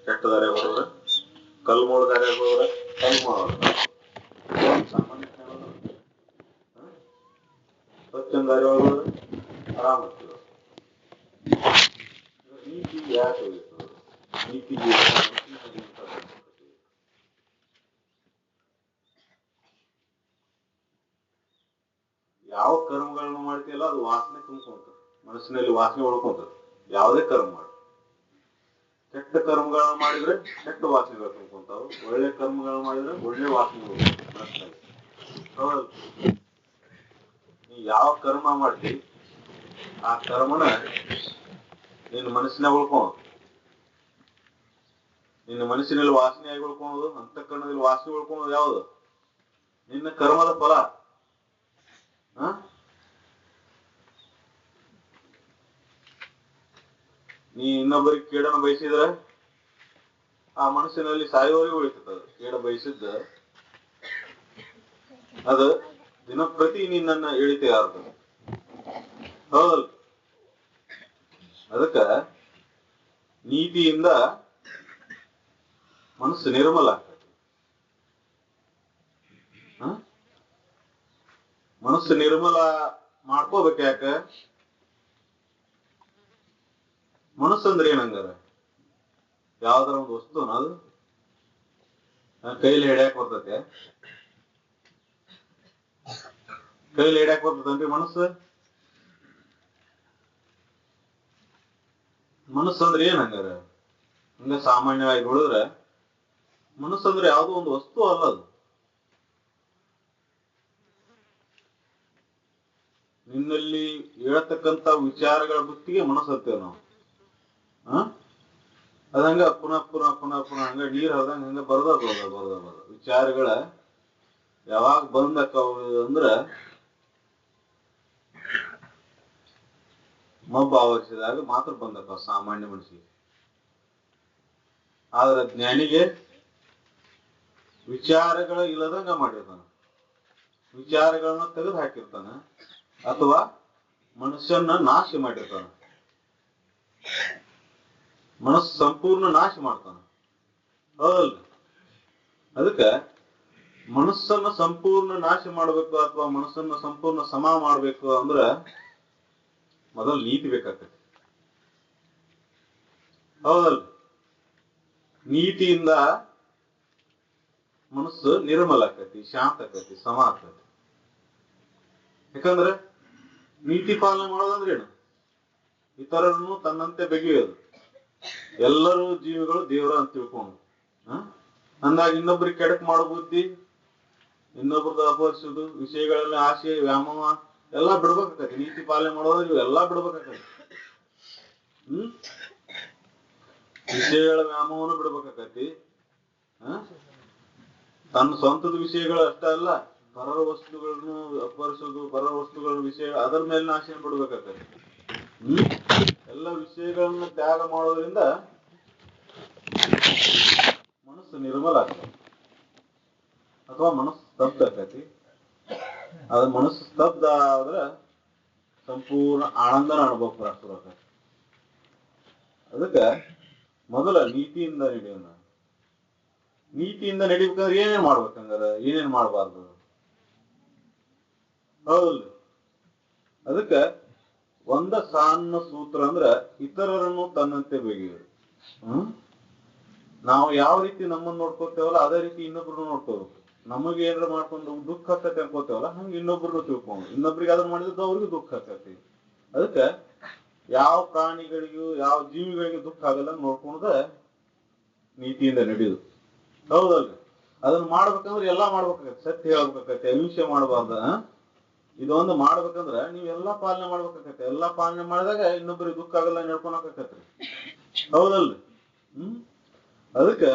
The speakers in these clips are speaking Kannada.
ಕೆಟ್ಟ ದಾರ್ಯಾಗ ಹೋದ್ರ, ಕಲ್ಲು ಮೂಳ ದಾರ್ಯಾಗ ಹೋದ್ರ ಕಲ್ಲು ಮೂಳ ಸಾಮಾನ್ಯ ಸ್ವಚ್ಛಂದ ದಾರಿ ಹೋದ್ರ ಆರಾಮ ಆಗ್ತದೆ. ನೀತಿ ಯಾಕೆ ಬೇಕು? ನೀತಿ ಯಾವ ಕರ್ಮಗಳನ್ನ ಮಾಡ್ತೀಯಲ್ಲ ಅದು ವಾಸನೆ ತುಂಬ್ಕೊಂತ, ಮನಸ್ಸಿನಲ್ಲಿ ವಾಸನೆ ಉಳ್ಕೊಂತ. ಯಾವುದೇ ಕರ್ಮ ಮಾಡಿ, ಕೆಟ್ಟ ಕರ್ಮಗಳನ್ನ ಮಾಡಿದ್ರೆ ಕೆಟ್ಟ ವಾಸನೆಗಳು ತುಂಬ್ಕೊಂತಾವ, ಒಳ್ಳೆ ಕರ್ಮಗಳನ್ನ ಮಾಡಿದ್ರೆ ಒಳ್ಳೆ ವಾಸನೆಗಳು ಮನಸ್ಸಿನಲ್ಲಿ. ನೀ ಯಾವ ಕರ್ಮ ಮಾಡ್ತಿ ಆ ಕರ್ಮನ ನಿನ್ನ ಮನಸ್ಸಿನಾಗ ಉಳ್ಕೊಳೋದು, ನಿನ್ನ ಮನಸ್ಸಿನಲ್ಲಿ ವಾಸನೆಯಾಗಿ ಉಳ್ಕೊಳೋದು, ಅಂತಃಕರಣದಲ್ಲಿ ವಾಸನೆ ಉಳ್ಕೊಳೋದು ಯಾವುದು? ನಿನ್ನ ಕರ್ಮದ ಫಲ. ನೀ ಇನ್ನೊಬ್ಬರಿಗೆ ಕೇಡನ್ನು ಬಯಸಿದ್ರೆ ಆ ಮನಸ್ಸಿನಲ್ಲಿ ಸಾಯುವವರೆಗೂ ಉಳಿತದ. ಕೇಡ ಬಯಸಿದ್ದ ಅದು ದಿನಪ್ರತಿ ನಿನ್ನನ್ನ ಎಳಿತೇ ಇರ್ತದೆ. ಹೌದಲ್? ಅದಕ್ಕ ನೀತಿಯಿಂದ ಮನಸ್ಸು ನಿರ್ಮಲ ಆಗ್ತದೆ. ಮನಸ್ಸು ನಿರ್ಮಲ ಮಾಡ್ಕೋಬೇಕು. ಯಾಕ? ಮನಸ್ಸಂದ್ರೆ ಏನಂಗಾರ? ಯಾವ್ದಾರ ಒಂದು ವಸ್ತುನ ಅದು ಕೈಲಿ ಹಿಡ್ಯಾಕ್ ಬರ್ತತೆ? ಕೈಲಿ ಹಿಡ್ಯಾಕ್ ಬರ್ತದನ್ರಿ ಮನಸ್ಸು? ಮನಸ್ಸಂದ್ರೆ ಏನಂಗಾರ? ಹಂಗ ಸಾಮಾನ್ಯವಾಗಿ ನೋಡಿದ್ರೆ ಮನಸ್ಸಂದ್ರೆ ಯಾವುದೋ ಒಂದು ವಸ್ತು ಅಲ್ಲ. ಅದು ನಿನ್ನಲ್ಲಿ ಹೇಳ್ತಕ್ಕಂತ ವಿಚಾರಗಳ ಬುತ್ತಿಗೆ ಮನಸ್ಸು ಹತ್ತೇವೆ ನಾವು. ಅದಂಗ ಪುನಃ ಪುನಃ ಪುನಃ ಪುನಃ ಹಂಗ ನೀರ್ ಹರಿದಂಗ ಹಂಗ ಬರ್ದ ವಿಚಾರಗಳ ಯಾವಾಗ ಬಂದಕ್ಕವು ಅಂದ್ರ ಮಬ್ಬ ಆವರಿಸಿದಾಗ ಮಾತ್ರ ಬಂದಕ್ಕ ಸಾಮಾನ್ಯ ಮನುಷ್ಯಗೆ. ಆದ್ರೆ ಜ್ಞಾನಿಗೆ ವಿಚಾರಗಳ ಇಲ್ಲದಂಗ ಮಾಡಿರ್ತಾನ, ವಿಚಾರಗಳನ್ನ ತೆಗೆದು ಹಾಕಿರ್ತಾನ, ಅಥವಾ ಮನುಷ್ಯನ ನಾಶ ಮಾಡಿರ್ತಾನ. ಮನಸ್ಸು ಸಂಪೂರ್ಣ ನಾಶ ಮಾಡ್ತಾನ. ಹೌದಲ್ರಿ? ಅದಕ್ಕ ಮನಸ್ಸನ್ನ ಸಂಪೂರ್ಣ ನಾಶ ಮಾಡ್ಬೇಕು ಅಥವಾ ಮನಸ್ಸನ್ನ ಸಂಪೂರ್ಣ ಸಮ ಮಾಡ್ಬೇಕು ಅಂದ್ರ ಮೊದಲು ನೀತಿ ಬೇಕಾಗ್ತದೆ. ಹೌದಲ್ರಿ? ನೀತಿಯಿಂದ ಮನಸ್ಸು ನಿರ್ಮಲ ಆಕತಿ, ಶಾಂತ ಆಕತಿ, ಸಮ ಆಕತಿ. ಯಾಕಂದ್ರೆ ನೀತಿ ಪಾಲನೆ ಮಾಡೋದಂದ್ರೆ ಏನು? ಇತರರನ್ನು ತನ್ನಂತೆ ಬೆಗೆಯೋದು. ಎಲ್ಲರೂ ಜೀವಿಗಳು ದೇವರ ಅಂತ ತಿಳ್ಕೊಂಡು ಅಂದಾಗ ಇನ್ನೊಬ್ರಿಗೆ ಕೆಡಕ್ ಮಾಡೋ ಬುದ್ಧಿ, ಇನ್ನೊಬ್ರದ್ದು ಅಪಹರಿಸೋದು, ವಿಷಯಗಳಲ್ಲಿ ಆಸೆ, ವ್ಯಾಮೋಹ ಎಲ್ಲಾ ಬಿಡ್ಬೇಕಾಗತ್ತೆ. ನೀತಿ ಪಾಲನೆ ಮಾಡೋದ್ರೆ ಇವೆಲ್ಲಾ ಬಿಡ್ಬೇಕಾಗತ್ತೆ. ವಿಷಯಗಳ ವ್ಯಾಮೋಹನು ಬಿಡ್ಬೇಕಾಗತಿ. ತನ್ನ ಸ್ವಂತದ ವಿಷಯಗಳು ಅಷ್ಟ ಅಲ್ಲ, ಪರರ ವಸ್ತುಗಳನ್ನು ಅಪಹರಿಸೋದು, ಪರರ ವಸ್ತುಗಳ ವಿಷಯ ಅದರ ಮೇಲಿನ ಆಸೆಯನ್ನು ಬಿಡ್ಬೇಕಾಗತ್ತೆ. ಎಲ್ಲ ವಿಷಯಗಳನ್ನ ತ್ಯಾಗ ಮಾಡೋದ್ರಿಂದ ಮನಸ್ಸು ನಿರ್ಮಲ ಆಗ್ತದೆ ಅಥವಾ ಮನಸ್ಸು ಸ್ತಬ್ಧ ಆಕತಿ. ಅದ ಮನಸ್ಸು ಸ್ತಬ್ಧ ಆದ್ರೆ ಸಂಪೂರ್ಣ ಆನಂದನ ಅನುಭವ ಪ್ರಾಪ್ತ ಆಗ್ತದೆ. ಅದಕ್ಕೆ ಮೊದಲ ನೀತಿಯಿಂದ ನಡೆಯೋಣ. ನೀತಿಯಿಂದ ನಡಿಬೇಕಾದ್ರೆ ಏನೇನ್ ಮಾಡ್ಬೇಕಂಗಾರ, ಏನೇನ್ ಮಾಡಬಾರ್ದು? ಹೌದು. ಅದಕ್ಕೆ ಒಂದ ಸಣ್ಣ ಸೂತ್ರ ಅಂದ್ರ ಇತರರನ್ನು ತನ್ನಂತೆ ಬೆಗೆಯೋದು. ನಾವು ಯಾವ ರೀತಿ ನಮ್ಮನ್ನ ನೋಡ್ಕೋತೇವಲ್ಲ ಅದೇ ರೀತಿ ಇನ್ನೊಬ್ರು ನೋಡ್ಕೋಬೇಕು. ನಮಗೆ ಏನಾರ ಮಾಡ್ಕೊಂಡು ದುಃಖ ಆಕತಿ ಅನ್ಕೋತೇವಲ್ಲ ಹಂಗ ಇನ್ನೊಬ್ರು ತಿಳ್ಕೊಂಡು, ಇನ್ನೊಬ್ರಿಗೆ ಅದನ್ನ ಮಾಡಿದ್ದು ಅವ್ರಿಗೂ ದುಃಖ ಆಕತಿ. ಅದಕ್ಕೆ ಯಾವ ಪ್ರಾಣಿಗಳಿಗೂ ಯಾವ ಜೀವಿಗಳಿಗೂ ದುಃಖ ಆಗಲ್ಲ ನೋಡ್ಕೊಂಡ ನೀತಿಯಿಂದ ನಡೆಯುದು. ಹೌದಲ್ರಿ? ಅದನ್ನ ಮಾಡ್ಬೇಕಂದ್ರೆ ಎಲ್ಲಾ ಮಾಡ್ಬೇಕಾಗತ್ತೆ. ಸತ್ಯ ಹೇಳ್ಬೇಕಾಗತ್ತೆ, ಅಹಿಂಸೆ ಮಾಡಬಾರ್ದ. ಇದೊಂದು ಮಾಡ್ಬೇಕಂದ್ರ ನೀವೆಲ್ಲಾ ಪಾಲನೆ ಮಾಡ್ಬೇಕಾಗತ್ತೆ. ಎಲ್ಲಾ ಪಾಲನೆ ಮಾಡಿದಾಗ ಇನ್ನೊಬ್ಬರಿಗೆ ದುಃಖ ಆಗಲ್ಲ ನಡ್ಕೊಳಕತ್ರಿ. ಹೌದಲ್ರಿ? ಅದಕ್ಕೆ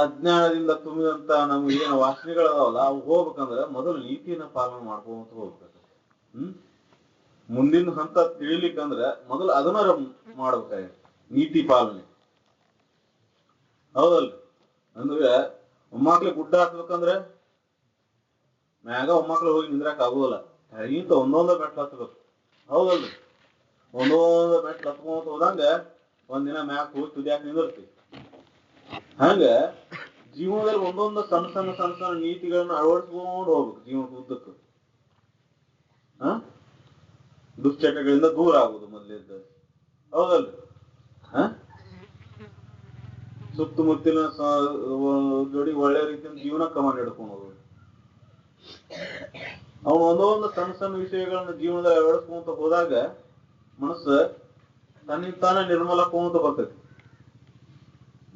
ಅಜ್ಞಾನದಿಂದ ತುಂಬಿದಂತ ನಮ್ಗೆ ಏನು ವಾಸನೆಗಳದಾವಲ್ಲ ಅವು ಹೋಗ್ಬೇಕಂದ್ರೆ ಮೊದಲು ನೀತಿಯನ್ನ ಪಾಲನೆ ಮಾಡ್ಕೊಂತ ಹೋಗ್ಬೇಕಾಗತ್ತೆ. ಮುಂದಿನ ಹಂತ ತಿಳಿಲಿಕ್ಕಂದ್ರೆ ಮೊದಲು ಅದನ್ನ ಮಾಡ್ಬೇಕಾಗತ್ತೆ, ನೀತಿ ಪಾಲನೆ. ಹೌದಲ್ರಿ? ಅಂದ್ರೆ ಒಮ್ಮಕ್ಳಿಗೆ ಗುಡ್ಡ ಹತ್ಬೇಕಂದ್ರೆ ಮ್ಯಾಗ ಒಮ್ಮಕ್ಳು ಹೋಗಿ ನಿಂದ್ರಾಕ ಆಗೋಲ್ಲ, ಇಂತ ಒಂದೊಂದ ಮೆಟ್ಲು ಹತ್ಬೇಕು. ಹೌದಲ್ರಿ? ಒಂದೊಂದು ಮೆಟ್ಲು ಹತ್ಕೊಂತ ಹೋದಂಗ ಒಂದಿನ ಮ್ಯಾಕ್ ಹೋಗಿ ತುದಿಯಾಕ ನಿಂದಿರ್ತಿ. ಹಂಗ ಜೀವನದಲ್ಲಿ ಒಂದೊಂದು ಸಣ್ಣ ಸಣ್ಣ ಸಣ್ಣ ಸಣ್ಣ ನೀತಿಗಳನ್ನ ಅಳವಡಿಸ್ಕೊಂಡು ಹೋಗ್ಬೇಕು ಜೀವನದ ಉದ್ದಕ್ಕೂ. ದುಶ್ಚಟಗಳಿಂದ ದೂರ ಆಗುದು ಮೊದಲಿದ್ದ, ಹೌದಲ್ರಿ? ಸುತ್ತಮುತ್ತಲಿನ ಜೋಡಿ ಒಳ್ಳೆ ರೀತಿಯಿಂದ ಜೀವನ ಕ್ರಮ ಹಿಡ್ಕೊಂಡು ಹೋಗೋದು. ಅವನು ಒಂದೊಂದು ಸಣ್ಣ ಸಣ್ಣ ವಿಷಯಗಳನ್ನ ಜೀವನದಲ್ಲಿ ಅಳವಡಿಸ್ಕೊಂತ ಹೋದಾಗ ಮನಸ್ಸು ತನ್ನಿಂತಾನ ನಿರ್ಮಲಕ್ಕೊಂತ ಬರ್ತೈತಿ.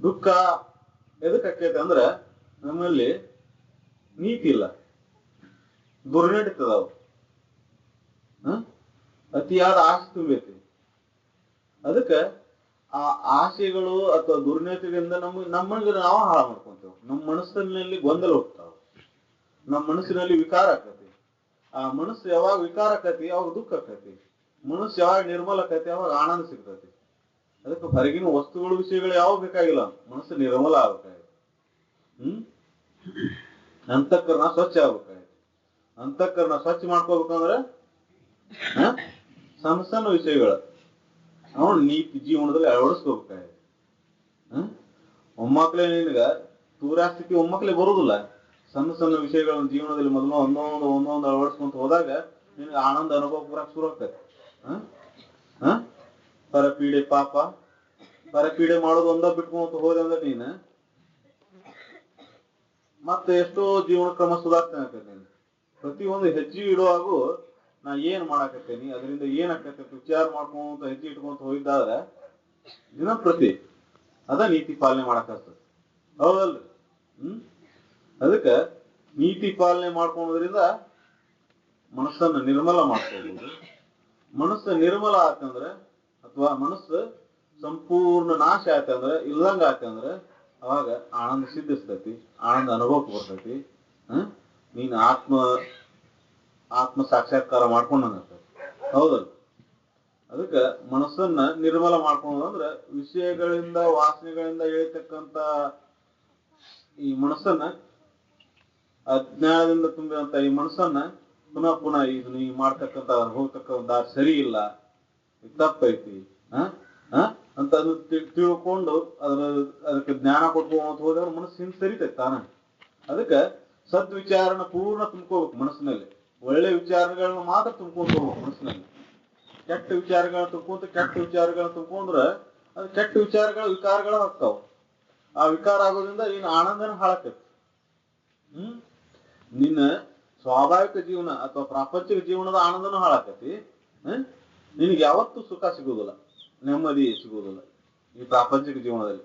ದುಃಖ ಎದಕ್ ಆಕೈತಿ ಅಂದ್ರ ನಮ್ಮಲ್ಲಿ ನೀತಿ ಇಲ್ಲ, ದುರ್ನಡೀತದ. ಅತಿಯಾದ ಆಸೆ ತುಂಬೈತಿ. ಅದಕ್ಕೆ ಆ ಆಸೆಗಳು ಅಥವಾ ದುರ್ನೀತಿಗಳಿಂದ ನಮ್ಮಲ್ಲಿ ನಾವು ಹಾಳು ಮಾಡ್ಕೊಂತೇವೆ. ನಮ್ಮ ಮನಸ್ಸಿನಲ್ಲಿ ಗೊಂದಲ ಹೋಗ್ತಾವ, ನಮ್ಮ ಮನಸ್ಸಿನಲ್ಲಿ ವಿಕಾರ ಆಕತಿ. ಆ ಮನಸ್ಸು ಯಾವಾಗ ವಿಕಾರ ಆಕತಿ ಅವಾಗ ದುಃಖ ಆಕತಿ. ಮನಸ್ಸು ಯಾವಾಗ ನಿರ್ಮಲ ಆಕತಿ ಅವಾಗ ಆನಂದ ಸಿಗ್ತತಿ. ಅದಕ್ಕೆ ಹೊರಗಿನ ವಸ್ತುಗಳು ವಿಷಯಗಳು ಯಾವ ಬೇಕಾಗಿಲ್ಲ, ಮನಸ್ಸು ನಿರ್ಮಲ ಆಗ್ಬೇಕಾಗಿದೆ. ಅಂತಃಕರಣ ಸ್ವಚ್ಛ ಆಗ್ಬೇಕಾಗಿದೆ. ಅಂತಃಕರಣ ಸ್ವಚ್ಛ ಮಾಡ್ಕೋಬೇಕಂದ್ರೆ ಸಣ್ಣ ಸಣ್ಣ ವಿಷಯಗಳು ನಾವು ನೀತಿ ಜೀವನದಲ್ಲಿ ಅಳವಡಿಸ್ಕೋಬೇಕಾಗಿದೆ. ಒಮ್ಮಕ್ಳೇ ನಿನ್ಗ ತೂರಾಸ್ತಿಕೆ ಒಮ್ಮಕ್ಳೇ ಬರುದಿಲ್ಲ. ಸಣ್ಣ ಸಣ್ಣ ವಿಷಯಗಳನ್ನ ಜೀವನದಲ್ಲಿ ಮೊದಲು ಒಂದೊಂದು ಅಳವಡಿಸ್ಕೊಂತ ಹೋದಾಗ ನಿನ್ಗೆ ಆನಂದ ಅನುಭವ ಬರಕ್ ಶುರು ಆಗ್ತದೆ. ಪರಪೀಡೆ ಪಾಪ, ಪರಪೀಡೆ ಮಾಡೋದು ಒಂದ ಬಿಟ್ಕೊಂತ ಹೋದೆ ಅಂದ್ರೆ ನೀನು ಮತ್ತೆ ಎಷ್ಟೋ ಜೀವನ ಕ್ರಮ ಸುಧಾರಿಸ್ತಾನೆ ಆಗ್ತದೆ. ನೀನು ಪ್ರತಿಯೊಂದು ಹೆಜ್ಜೆ ಇಡುವಾಗೂ ನಾ ಏನ್ ಮಾಡಾಕತ್ತೇನಿ, ಅದರಿಂದ ಏನ್ ಆಕತ್ತೈತಿ ವಿಚಾರ ಮಾಡ್ಕೊಂತ ಹೆಜ್ಜೆ ಇಟ್ಕೊಂತ ಹೋಗಿದ್ದಾದ್ರೆ ದಿನಪ್ರತಿ ಅದ ನೀತಿ ಪಾಲನೆ ಮಾಡಕ್ಕಾಗ್ತದೆ, ಹೌದಲ್ರಿ? ಅದಕ್ಕ ನೀತಿ ಪಾಲನೆ ಮಾಡ್ಕೊಳೋದ್ರಿಂದ ಮನಸ್ಸನ್ನ ನಿರ್ಮಲ ಮಾಡ್ಕೋಬಹುದು. ಮನಸ್ಸು ನಿರ್ಮಲ ಆತಂದ್ರೆ ಅಥವಾ ಮನಸ್ಸು ಸಂಪೂರ್ಣ ನಾಶ ಆಯ್ತಂದ್ರೆ, ಇಲ್ದಂಗ ಆಯ್ತಂದ್ರೆ ಅವಾಗ ಆನಂದ ಸಿದ್ಧಿಸ್ತೈತಿ, ಆನಂದ ಅನುಭವಕ್ಕೆ ಬರ್ತೈತಿ. ನೀನ್ ಆತ್ಮ ಸಾಕ್ಷಾತ್ಕಾರ ಮಾಡ್ಕೊಂಡಂಗಾಗ್ತದೆ, ಹೌದಲ್ಲ? ಅದಕ್ಕೆ ಮನಸ್ಸನ್ನ ನಿರ್ಮಲ ಮಾಡ್ಕೊಳ್ಳೋದಂದ್ರೆ ವಿಷಯಗಳಿಂದ ವಾಸನೆಗಳಿಂದ ಹೇಳ್ತಕ್ಕಂತ ಈ ಮನಸ್ಸನ್ನ, ಅಜ್ಞಾನದಿಂದ ತುಂಬಿದಂತ ಈ ಮನಸ್ಸನ್ನ ಪುನಃ ಇದು ನೀ ಮಾಡ್ತಕ್ಕಂತ ಹೋಗ್ತಕ್ಕಂಥ ದಾರಿ ಸರಿ ಇಲ್ಲ, ತಪ್ಪೈತಿ ಅಂತ ಅದು ತಿಳ್ಕೊಂಡು ಅದಕ್ಕೆ ಜ್ಞಾನ ಕೊಟ್ಕೊಂತ ಹೋದ್ರೆ ಮನಸ್ಸು ಹಿಂದೆ ಸರಿತೈತಿ ತಾನ. ಅದಕ್ಕೆ ಸದ್ವಿಚಾರನ ಪೂರ್ಣ ತುಂಬ್ಕೋಬೇಕು ಮನಸ್ಸಿನಲ್ಲಿ. ಒಳ್ಳೆ ವಿಚಾರಗಳನ್ನ ಮಾತ್ರ ತುಂಬ್ಕೊಂತ ಹೋಗ್ಬೇಕು ಮನಸ್ಸಿನಲ್ಲಿ. ಕೆಟ್ಟ ವಿಚಾರಗಳನ್ನ ತುಂಬ್ಕೊಂಡ್ರೆ ಅದು ಕೆಟ್ಟ ವಿಕಾರಗಳು ಆಗ್ತಾವ. ಆ ವಿಕಾರ ಆಗೋದ್ರಿಂದ ನೀನು ಆನಂದನ ಹಾಳಾಕೈತಿ. ನಿನ್ನ ಸ್ವಾಭಾವಿಕ ಜೀವನ ಅಥವಾ ಪ್ರಾಪಂಚಿಕ ಜೀವನದ ಆನಂದನೂ ಹಾಳಾಕತಿ. ನಿನಗೆ ಯಾವತ್ತೂ ಸುಖ ಸಿಗುವುದಿಲ್ಲ, ನೆಮ್ಮದಿ ಸಿಗುವುದಿಲ್ಲ ಈ ಪ್ರಾಪಂಚಿಕ ಜೀವನದಲ್ಲಿ.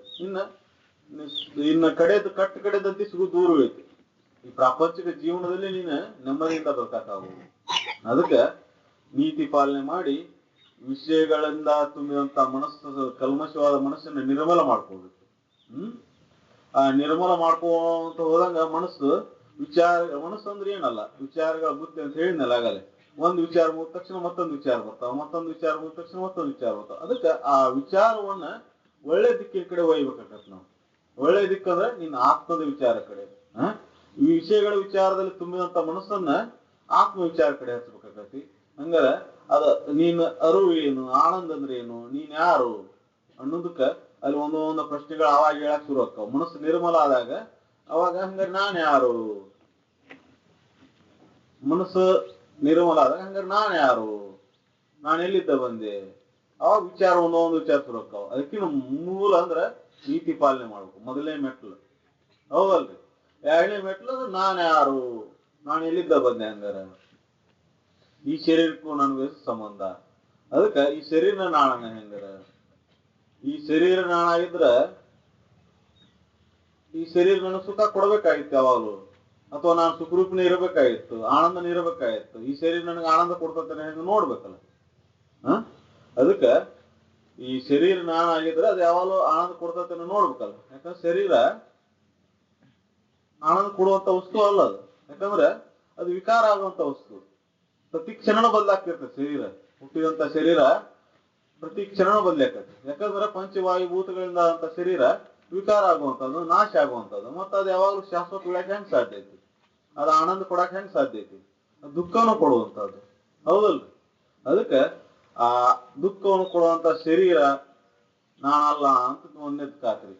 ಇನ್ನ ಕಡೆದಂತೆ ಸಿಗುವುದು ದೂರ ಐತಿ. ಈ ಪ್ರಾಪಂಚಿಕ ಜೀವನದಲ್ಲಿ ನೀನು ನೆಮ್ಮದಿಯಿಂದ ಬದುಕಾಗುವುದು. ಅದಕ್ಕೆ ನೀತಿ ಪಾಲನೆ ಮಾಡಿ ವಿಷಯಗಳಿಂದ ತುಂಬಿದಂತ ಮನಸ್ಸು, ಕಲ್ಮಶವಾದ ಮನಸ್ಸನ್ನ ನಿರ್ಮಲ ಮಾಡ್ಕೋಬೇಕು. ಆ ನಿರ್ಮಲ ಮಾಡ್ಕೊಂತ ಹೋದಂಗ ಮನಸ್ಸು ಅಂದ್ರೆ ಏನಲ್ಲ, ವಿಚಾರಗಳ ಬುದ್ಧಿ ಅಂತ ಹೇಳಿದ್ನಲ್ಲ ಆಗಲೇ. ಒಂದು ವಿಚಾರ ಮುಗಿದ ತಕ್ಷಣ ಮತ್ತೊಂದು ವಿಚಾರ ಬರ್ತಾವ, ಮತ್ತೊಂದು ವಿಚಾರ ಮುಗಿದ ತಕ್ಷಣ ಮತ್ತೊಂದು ವಿಚಾರ ಬರ್ತಾವ. ಅದಕ್ಕೆ ಆ ವಿಚಾರವನ್ನ ಒಳ್ಳೆ ದಿಕ್ಕಿನ ಕಡೆ ಒಯ್ಬೇಕಾಗತ್ತೆ ನಾವು. ಒಳ್ಳೆ ದಿಕ್ಕಂದ್ರೆ ನಿನ್ನ ಆತ್ಮದ ವಿಚಾರ ಕಡೆ. ಈ ವಿಷಯಗಳ ವಿಚಾರದಲ್ಲಿ ತುಂಬಿದಂತ ಮನಸ್ಸನ್ನ ಆತ್ಮ ವಿಚಾರ ಕಡೆ ಹಚ್ಚಬೇಕಾಗತಿ. ಹಂಗಾರೆ ಅದ ನೀನ್ ಅರಿವು ಏನು, ಆನಂದ ಅಂದ್ರೆ ಏನು, ನೀನ್ ಯಾರು ಅನ್ನೋದಕ್ಕ ಅಲ್ಲಿ ಒಂದೊಂದು ಪ್ರಶ್ನೆಗಳು ಅವಾಗ ಹೇಳಕ್ ಶುರು ಆಗ್ತಾವ. ಮನಸ್ಸು ನಿರ್ಮಲ ಆದಾಗ ಅವಾಗ ಹಂಗಾರೆ ನಾನ್ ಯಾರು, ಮನಸ್ಸು ನಿರ್ಮಲ ಆದಾಗ ಹಂಗಾರೆ ನಾನ್ ಯಾರು, ನಾನು ಎಲ್ಲಿದ್ದ ಬಂದೆ, ಅವಾಗ ವಿಚಾರ ಒಂದೊಂದು ವಿಚಾರ ಶುರು ಆಗ್ತಾವ. ಅದಕ್ಕಿಂತ ಮೂಲ ಅಂದ್ರೆ ನೀತಿ ಪಾಲನೆ ಮಾಡ್ಬೇಕು, ಮೊದಲನೇ ಮೆಟ್ಲು, ಹೌದಲ್ರಿ? ಎರಡನೇ ಮೆಟ್ಲು ಅಂದ್ರೆ ನಾನ್ ಯಾರು, ನಾನು ಎಲ್ಲಿದ್ದ ಬಂದೆ, ಹಂಗಾರ ಈ ಶರೀರಕ್ಕೂ ನನಗೆ ಸಂಬಂಧ. ಅದಕ್ಕೆ ಈ ಶರೀರ ನಾಳನ ಹೆಂಗಾರ, ಈ ಶರೀರ ನಾಳಾಗಿದ್ರ ಈ ಶರೀರ ನನಗೆ ಸುಖ ಕೊಡ್ಬೇಕಾಗಿತ್ತು ಯಾವಾಗಲೂ, ಅಥವಾ ನಾನು ಸುಖರೂಪನೇ ಇರಬೇಕಾಗಿತ್ತು, ಆನಂದನ ಇರಬೇಕಾಗಿತ್ತು. ಈ ಶರೀರ ನನಗೆ ಆನಂದ ಕೊಡ್ತಾನೆ ಹೆಂಗ ನೋಡ್ಬೇಕಲ್ಲ. ಅದಕ್ಕೆ ಈ ಶರೀರ ನಾನಾಗಿದ್ರೆ ಅದು ಯಾವಾಗಲೂ ಆನಂದ ಕೊಡ್ತಾನೆ ನೋಡ್ಬೇಕಲ್ಲ. ಯಾಕಂದ್ರೆ ಶರೀರ ಆನಂದ ಕೊಡುವಂತ ವಸ್ತು ಅಲ್ಲ ಅದು. ಯಾಕಂದ್ರೆ ಅದು ವಿಕಾರ ಆಗುವಂತ ವಸ್ತು. ಪ್ರತಿ ಕ್ಷಣ ಬದಲಾಗ್ತಿರ್ತದೆ ಶರೀರ. ಹುಟ್ಟಿದಂತ ಶರೀರ ಪ್ರತಿ ಕ್ಷಣ ಬದಲಾಕತಿ. ಯಾಕಂದ್ರೆ ಪಂಚವಾಯುಭೂತಗಳಿಂದ ಆದಂತ ಶರೀರ ವಿಕಾರ ಆಗುವಂಥದ್ದು, ನಾಶ ಆಗುವಂಥದ್ದು. ಮತ್ತೆ ಅದು ಯಾವಾಗಲೂ ಶಾಶ್ವತ ಉಳಿಯಕ್ಕೆ ಹೆಂಗ್ ಸಾಧ್ಯ ಐತಿ? ಅದು ಆನಂದ ಕೊಡಕ್ಕೆ ಹೆಂಗ್ ಸಾಧ್ಯ ಐತಿ? ದುಃಖವನ್ನು ಕೊಡುವಂಥದ್ದು, ಹೌದಲ್ರಿ? ಅದಕ್ಕೆ ಆ ದುಃಖವನ್ನು ಕೊಡುವಂತ ಶರೀರ ನಾನಲ್ಲ ಅಂತ ಒಂದೇದ್ ಖಾತ್ರಿ.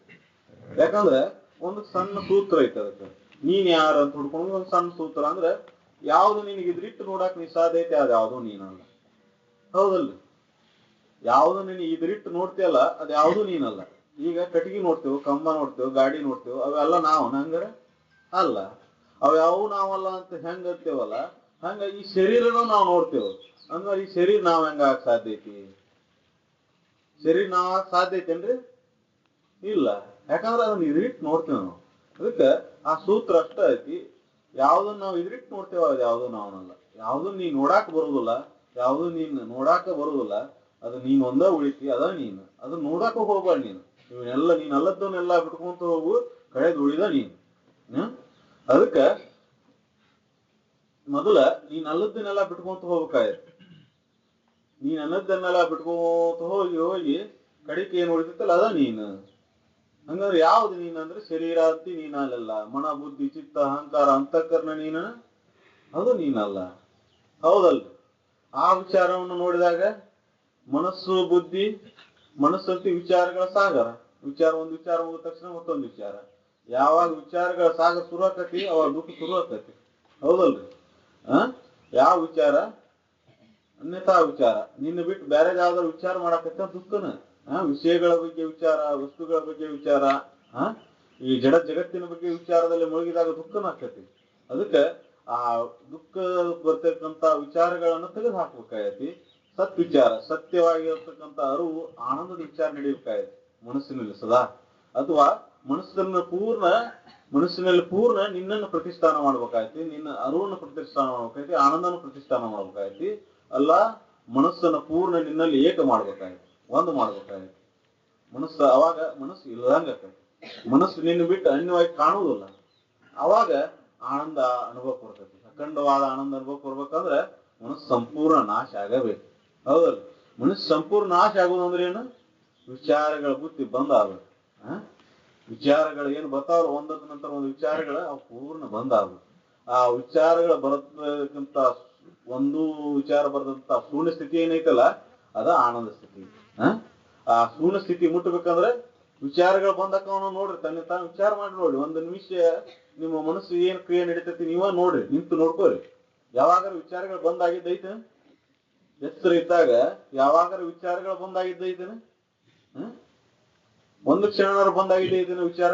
ಯಾಕಂದ್ರೆ ಒಂದು ಸಣ್ಣ ಸೂತ್ರ ಐತೆ ಅದಕ್ಕೆ. ನೀನ್ ಯಾರು ಅಂತ ಹುಡ್ಕೊಂಡು ಒಂದು ಸಣ್ಣ ಸೂತ್ರ ಅಂದ್ರೆ ಯಾವ್ದು ನಿನಗೆ ಇದ್ರಿಟ್ಟು ನೋಡಕ್ ನೀ ಸಾಧ್ಯ ಐತೆ ಅದ್ ಯಾವ್ದು ನೀನಲ್ಲ. ಹೌದಲ್ರಿ? ಯಾವ್ದು ನೀನು ಇದ್ರಿಟ್ಟು ನೋಡ್ತೀಯಲ್ಲ ಅದ್ ಯಾವ್ದು ನೀನಲ್ಲ. ಈಗ ಕಟ್ಟಿಗೆ ನೋಡ್ತೇವೆ, ಕಂಬ ನೋಡ್ತೇವೆ, ಗಾಡಿ ನೋಡ್ತೇವೆ, ಅವೆಲ್ಲ ನಾವು ಹಂಗಾರೆ ಅಲ್ಲ. ಅವ್ ಯಾವ ನಾವಲ್ಲ ಅಂತ ಹೆಂಗ್ ಅಂತೇವಲ್ಲ ಹಂಗ ಈ ಶರೀರನೂ ನಾವು ನೋಡ್ತೇವೆ. ಅಂದ್ರೆ ಈ ಶರೀರ ನಾವ್ ಹೆಂಗ ಆಗ ಸಾಧ್ಯ ಐತಿ? ಶರೀರ ನಾವ್ ಆಗ ಸಾಧ್ಯ ಐತೇನ್ರಿ? ಇಲ್ಲ. ಯಾಕಂದ್ರೆ ಅದನ್ನ ಇದ್ರಿಟ್ಟು ನೋಡ್ತೇವೆ ನಾವು. ಅದಕ್ಕೆ ಆ ಸೂತ್ರ ಅಷ್ಟ ಐತಿ. ಯಾವ್ದನ್ನ ನಾವು ಇದ್ರಿಟ್ಟು ನೋಡ್ತೇವ ಅದ್ ಯಾವ್ದು ನಾವನಲ್ಲ. ಯಾವ್ದು ನೀನ್ ನೋಡಾಕ ಬರುದಿಲ್ಲ, ಯಾವ್ದು ನೀನ್ ನೋಡಾಕ ಬರುದಿಲ್ಲ, ಅದು ನೀನ್ ಒಂದ ಉಳಿತಿ, ಅದ ನೀನು. ಅದು ನೋಡಾಕ ಹೋಗ್ಬಾರ ನೀನು. ಇವನ್ನೆಲ್ಲ ನೀನ್ ಅಲ್ಲದವನ್ನೆಲ್ಲ ಬಿಟ್ಕೊಂತ ಹೋಗು, ಕಳೆದ್ ಉಳಿದ ನೀನು. ಅದಕ್ಕ ಮೊದಲ ನೀನ್ ಅಲ್ಲದನ್ನೆಲ್ಲ ಬಿಟ್ಕೊಂತ ಹೋಗ್ಬೇಕಾಯ್ತು. ನೀನ್ ಅನ್ನದ್ದನ್ನೆಲ್ಲ ಬಿಟ್ಕೊಂತ ಹೋಗಿ ಹೋಗಿ ಕಡಿಕೆ ಏನ್ ಉಳಿತೈತಲ್ಲ ಅದ ನೀನು. ಹಂಗಂದ್ರೆ ಯಾವ್ದು ನೀನ್ ಅಂದ್ರೆ ಶರೀರ ಅಂತಿ ನೀನಲ್ಲ. ಮನ ಬುದ್ಧಿ ಚಿತ್ತ ಅಹಂಕಾರ ಅಂತಃಕರಣ ನೀನ, ಅದು ನೀನಲ್ಲ. ಹೌದಲ್ರಿ? ಆ ವಿಚಾರವನ್ನು ನೋಡಿದಾಗ ಮನಸ್ಸು ಬುದ್ಧಿ, ಮನಸ್ಸಂತಿ ವಿಚಾರಗಳ ಸಾಗರ. ಒಂದು ವಿಚಾರ ಮುಗಿದ ತಕ್ಷಣ ಮತ್ತೊಂದು ವಿಚಾರ. ಯಾವಾಗ ವಿಚಾರಗಳ ಸಾಗರ ಶುರು ಆಕತಿ ಅವಾಗ ದುಃಖ ಶುರು ಆಕತಿ. ಹೌದಲ್ರಿ? ಯಾವ ವಿಚಾರ? ಅನ್ಯಥಾ ವಿಚಾರ. ನಿನ್ನ ಬಿಟ್ಟು ಬೇರೆ ಯಾವ್ದಾದ್ರು ವಿಚಾರ ಮಾಡಾಕತ್ತ ದುಃಖನ. ವಿಷಯಗಳ ಬಗ್ಗೆ ವಿಚಾರ, ವಸ್ತುಗಳ ಬಗ್ಗೆ ವಿಚಾರ, ಈ ಜಗತ್ತಿನ ಬಗ್ಗೆ ವಿಚಾರದಲ್ಲಿ ಮುಳುಗಿದಾಗ ದುಃಖನ ಆಕತಿ. ಅದಕ್ಕೆ ಆ ದುಃಖ ಬರ್ತಕ್ಕಂತ ವಿಚಾರಗಳನ್ನು ತೆಗೆದು ಹಾಕ್ಬೇಕಾಗತಿ. ಸತ್ವಿಚಾರ, ಸತ್ಯವಾಗಿರ್ತಕ್ಕಂಥ ಅರಿವು, ಆನಂದದ ವಿಚಾರ ನಡೀಬೇಕಾಗತಿ ಮನಸ್ಸಿನಲ್ಲಿ ಸದಾ. ಅಥವಾ ಮನಸ್ಸಿನಲ್ಲಿ ಪೂರ್ಣ ನಿನ್ನನ್ನು ಪ್ರತಿಷ್ಠಾನ ಮಾಡ್ಬೇಕಾಗತಿ, ನಿನ್ನ ಅರಿವನ್ನು ಪ್ರತಿಷ್ಠಾನ ಮಾಡ್ಬೇಕಾಗತಿ, ಆನಂದನ ಪ್ರತಿಷ್ಠಾನ ಮಾಡ್ಬೇಕಾಗತಿ. ಅಲ್ಲ, ಮನಸ್ಸನ್ನು ಪೂರ್ಣ ನಿನ್ನಲ್ಲಿ ಏಕ ಮಾಡ್ಬೇಕಾಗತಿ, ಒಂದು ಮಾಡ್ಬೇಕಾಗತಿ. ಅವಾಗ ಮನಸ್ಸು ಇಲ್ಲದಂಗ ಆಕತಿ. ಮನಸ್ಸು ನಿನ್ನ ಬಿಟ್ಟು ಅನ್ಯವಾಗಿ ಕಾಣುವುದಿಲ್ಲ. ಅವಾಗ ಆನಂದ ಅನುಭವಕ್ಕೆ ಬರ್ತೈತಿ. ಅಖಂಡವಾದ ಆನಂದ ಅನುಭವಕ್ಕೆ ಬರ್ಬೇಕಂದ್ರೆ ಮನಸ್ಸು ಸಂಪೂರ್ಣ ನಾಶ ಆಗಬೇಕು. ಹೌದಲ್ಲ? ಮನಸ್ಸು ಸಂಪೂರ್ಣ ನಾಶ ಆಗೋದು ಅಂದ್ರೆ ಏನು? ವಿಚಾರಗಳ ಬುದ್ಧಿ ಬಂದ್ ಆಗ್ಬೇಕು. ವಿಚಾರಗಳು ಏನು ಬರ್ತಾವಲ್ಲ ಒಂದದ ನಂತರ ಒಂದು ವಿಚಾರಗಳ ಅವು ಪೂರ್ಣ ಬಂದ್ ಆಗ್ಬೇಕು. ಆ ವಿಚಾರಗಳ ಬರತಕ್ಕಂತ ಒಂದು ವಿಚಾರ ಬರದಂತ ಶೂನ್ಯ ಸ್ಥಿತಿ ಏನೈತಲ್ಲ ಅದ ಆನಂದ ಸ್ಥಿತಿ. ಆ ಶೂನ್ಯ ಸ್ಥಿತಿ ಮುಟ್ಟಬೇಕಂದ್ರೆ ವಿಚಾರಗಳು ಬಂದಕ್ಕವನ್ನ ನೋಡ್ರಿ, ತಾನು ವಿಚಾರ ಮಾಡಿ ನೋಡ್ರಿ. ಒಂದು ನಿಮಿಷ ನಿಮ್ಮ ಮನಸ್ಸು ಏನ್ ಕ್ರಿಯೆ ನಡೀತೈತಿ ನೀವ ನೋಡ್ರಿ, ನಿಂತು ನೋಡ್ಕೋರಿ. ಯಾವಾಗಾರ ವಿಚಾರಗಳು ಬಂದಾಗಿದ್ದೈತೆ? ಎತ್ತರ ಇದ್ದಾಗ ಯಾವಾಗಾರ ವಿಚಾರಗಳು ಬಂದಾಗಿದ್ದೈತೇನೆ? ಒಂದು ಕ್ಷಣನಾರು ಬಂದಾಗಿದ್ದೈತೇನೆ ವಿಚಾರ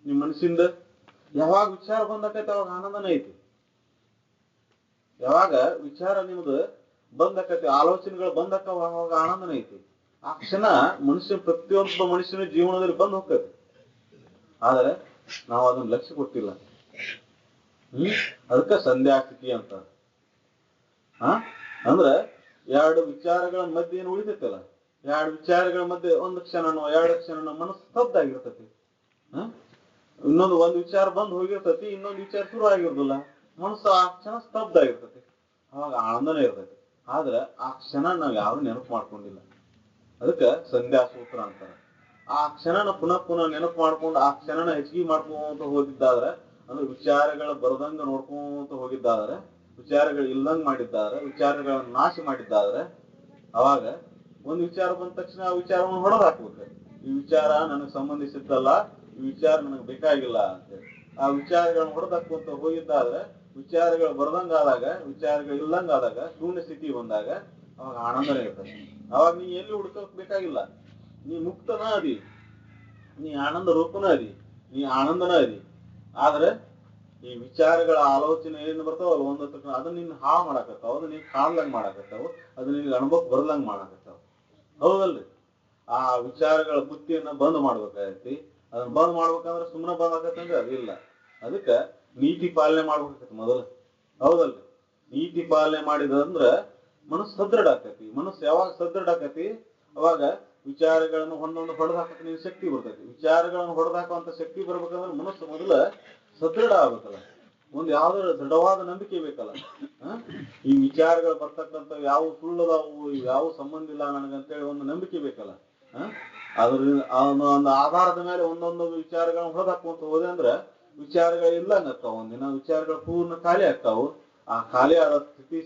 ನಿಮ್ ಮನಸ್ಸಿಂದ? ಯಾವಾಗ ವಿಚಾರ ಬಂದಾಕೈತೆ ಅವಾಗ ಆನಂದನ ಐತಿ. ಯಾವಾಗ ವಿಚಾರ ನಿಮ್ದು ಬಂದಾಕೈತಿ, ಆಲೋಚನೆಗಳು ಬಂದಾಕ ಅವಾಗ ಆನಂದನ ಐತಿ. ಆ ಕ್ಷಣ ಪ್ರತಿಯೊಬ್ಬ ಮನುಷ್ಯನ ಜೀವನದಲ್ಲಿ ಬಂದು ಹೋಗ್ತದೆ. ಆದ್ರೆ ನಾವು ಅದನ್ನ ಲಕ್ಷ್ಯ ಕೊಟ್ಟಿಲ್ಲ. ಅದಕ್ಕ ಸಂಧ್ಯಾ ಸ್ಥಿತಿ ಅಂತ. ಅಂದ್ರ ಎರಡು ವಿಚಾರಗಳ ಮಧ್ಯೆ ಏನು ಉಳಿತೈತಲ್ಲ, ಎರಡು ವಿಚಾರಗಳ ಮಧ್ಯೆ ಒಂದು ಕ್ಷಣನೋ ಎರಡು ಕ್ಷಣನೋ ಮನಸ್ಸು ಸ್ತಬ್ಧ ಆಗಿರ್ತತಿ. ಒಂದು ವಿಚಾರ ಬಂದು ಹೋಗಿರ್ತತಿ, ಇನ್ನೊಂದು ವಿಚಾರ ಶುರು ಆಗಿರೋದಿಲ್ಲ. ಮನಸ್ಸು ಆ ಕ್ಷಣ ಸ್ತಬ್ಧ ಆಗಿರ್ತತಿ. ಅವಾಗ ಆನಂದನೇ ಇರ್ತೈತಿ. ಆದ್ರೆ ಆ ಕ್ಷಣ ನಾವ್ ಯಾರು ನೆನಪು ಮಾಡ್ಕೊಂಡಿಲ್ಲ. ಅದಕ್ಕೆ ಸಂಧ್ಯಾ ಸೂತ್ರ ಅಂತಾರೆ. ಆ ಕ್ಷಣನ ಪುನಃ ನೆನಪು ಮಾಡ್ಕೊಂಡು ಆ ಕ್ಷಣನ ಹೆಚ್ಚಿಗೆ ಮಾಡ್ಕೊಂತ ಹೋಗಿದ್ದಾದ್ರೆ, ಅಂದ್ರೆ ವಿಚಾರಗಳ ಬರದಂಗ ನೋಡ್ಕೊಂತ ಹೋಗಿದ್ದಾದ್ರೆ, ವಿಚಾರಗಳು ಇಲ್ಲಂಗ್ ಮಾಡಿದ್ದಾದ್ರೆ, ವಿಚಾರಗಳನ್ನ ನಾಶ ಮಾಡಿದ್ದಾದ್ರೆ, ಅವಾಗ ಒಂದು ವಿಚಾರ ಬಂದ ತಕ್ಷಣ ಆ ವಿಚಾರವನ್ನು ಹೊಡೆದು ಹಾಕ್ಬೇಕು. ಈ ವಿಚಾರ ನನಗೆ ಸಂಬಂಧಿಸಿದ್ದಲ್ಲ, ಈ ವಿಚಾರ ನನಗೆ ಬೇಕಾಗಿಲ್ಲ ಅಂತೇಳಿ ಆ ವಿಚಾರಗಳನ್ನ ಹೊಡೆದು ಹಾಕುವಂತ ಹೋಗಿದ್ದಾದ್ರೆ, ವಿಚಾರಗಳು ಬರದಂಗಾದಾಗ, ವಿಚಾರಗಳು ಇಲ್ಲಂಗಾದಾಗ, ಶೂನ್ಯ ಸ್ಥಿತಿ ಬಂದಾಗ ಅವಾಗ ಆನಂದನೇ ಇರ್ತದೆ. ಅವಾಗ ನೀ ಎಲ್ಲಿ ಹುಡ್ಕೋಕ್ ಬೇಕಾಗಿಲ್ಲ. ನೀ ಮುಕ್ತನ ಅದಿ, ನೀ ಆನಂದ ರೂಪನ ಅದಿ, ನೀ ಆನಂದನ ಅದಿ. ಆದ್ರೆ ಈ ವಿಚಾರಗಳ ಆಲೋಚನೆ ಏನು ಬರ್ತಾವಲ್ಲ ಒಂದೊಂದು, ಅದನ್ನ ನಿನ್ನ ಹಾಳು ಮಾಡಾಕತ್ತಾವ, ಅದನ್ನ ನೀನ್ ಕಾಣ್ಲಂಗ್ ಮಾಡಾಕತ್ತಾವ, ಅದನ್ನ ನಿನ್ಗೆ ಅನುಭವಕ್ಕೆ ಬರ್ಲಂಗ್ ಮಾಡಾಕತ್ತಾವ. ಹೌದಲ್ರಿ? ಆ ವಿಚಾರಗಳ ಬುದ್ಧಿಯನ್ನ ಬಂದ್ ಮಾಡ್ಬೇಕಾಗೈತಿ. ಅದನ್ನ ಬಂದ್ ಮಾಡ್ಬೇಕಂದ್ರೆ ಸುಮ್ಮನೆ ಬಂದ್ ಆಕತ್ತಂದ್ರೆ ಅದಿಲ್ಲ. ಅದಕ್ಕೆ ನೀತಿ ಪಾಲನೆ ಮಾಡ್ಬೇಕಾಗತ್ತೆ ಮೊದಲು. ಹೌದಲ್ರಿ? ನೀತಿ ಪಾಲನೆ ಮಾಡಿದಂದ್ರ ಮನಸ್ಸು ಸದೃಢ ಆಕತಿ. ಮನಸ್ಸು ಯಾವಾಗ ಸದೃಢ ಆಕತಿ ಅವಾಗ ವಿಚಾರಗಳನ್ನು ಒಂದೊಂದು ಹೊಡೆದು ಹಾಕಕ್ಕೆ ನಿನ್ ಶಕ್ತಿ ಬರ್ತೈತಿ. ವಿಚಾರಗಳನ್ನು ಹೊಡೆದು ಹಾಕುವಂತ ಶಕ್ತಿ ಬರ್ಬೇಕಂದ್ರೆ ಮನಸ್ಸು ಮೊದಲ ಸದೃಢ ಆಗ್ಬೇಕಲ್ಲ. ಒಂದು ಯಾವ್ದಾದ್ರು ದೃಢವಾದ ನಂಬಿಕೆ ಬೇಕಲ್ಲ. ಈ ವಿಚಾರಗಳು ಬರ್ತಕ್ಕಂಥ ಯಾವ ಸುಳ್ಳದಾವು, ಯಾವ ಸಂಬಂಧ ಇಲ್ಲ ನನಗಂತೇಳಿ ಒಂದು ನಂಬಿಕೆ ಬೇಕಲ್ಲ. ಒಂದು ಆಧಾರದ ಮೇಲೆ ಒಂದೊಂದು ವಿಚಾರಗಳನ್ನ ಹೊಡೆದು ಹಾಕುವಂತ ಹೋದೆ ಅಂದ್ರೆ ವಿಚಾರಗಳು ಇಲ್ಲ ಅನ್ನತ್ತಾವ. ಒಂದಿನ ವಿಚಾರಗಳು ಪೂರ್ಣ ಖಾಲಿ ಆಗ್ತಾವು. ಆ ಖಾಲಿ ಆದ ಸ್ಥಿತಿ